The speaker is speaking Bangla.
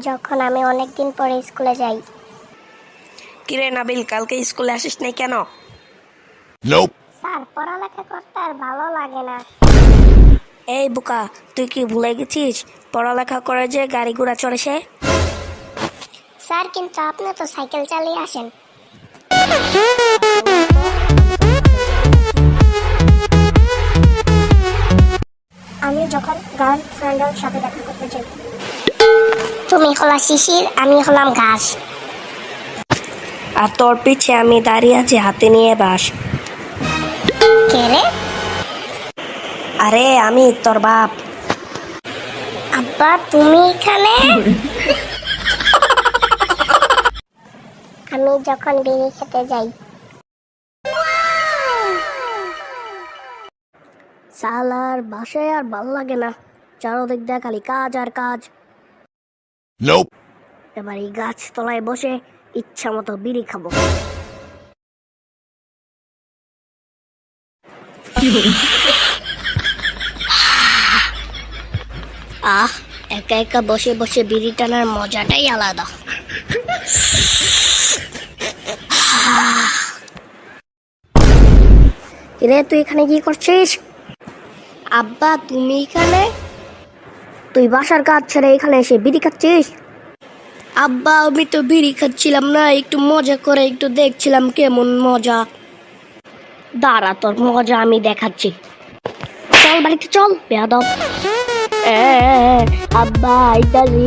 যখন আমি অনেকদিন পরে স্কুলে যাই। কিরে নাবিল, কালকে স্কুলে আসিস নাই কেন? স্যার, পড়ালেখা করতে আর ভালো লাগে না। এই বোকা, তুই কি ভুলে গেছিস পড়ালেখা করে যে গাড়ি ঘোড়া চড়ে সে? স্যার, কিন্তু আপনি তো সাইকেল চালিয়ে আসেন। আমি যখন গার্লফ্রেন্ডের সাথে দেখা করতে চাই। তুমি হলা শিশির, আমি হলাম ঘাস। আর তোর পিছে আমি দাঁড়িয়ে আছি হাতে নিয়ে বাস। কে রে? আরে আমি তোর বাপ। আব্বা, তুমি এখানে? আমি যখন বিড়ি খেতে যাই। সালার বাসায় আর ভাল লাগে না, চারদিক দিয়ে খালি কাজ আর কাজ। এবার এই গাছ তলায় বসে ইচ্ছা মতো বিড়ি খাবো। আহ, একা একা বসে বসে বিড়ি টানার মজাটাই আলাদা। রে, তুই এখানে কি করছিস? আব্বা, তুমি এখানে? তুই বাসার কাজ ছেড়ে এখানে এসে বিড়ি খাচ্ছিস? আব্বা, আমি তো বিড়ি খাচ্ছিলাম না, একটু মজা করে একটু দেখছিলাম কেমন মজা। দাঁড়া, তোর মজা আমি দেখাচ্ছি। চল বাড়িতে চল বেয়াদব। আব্বা আইতাছি।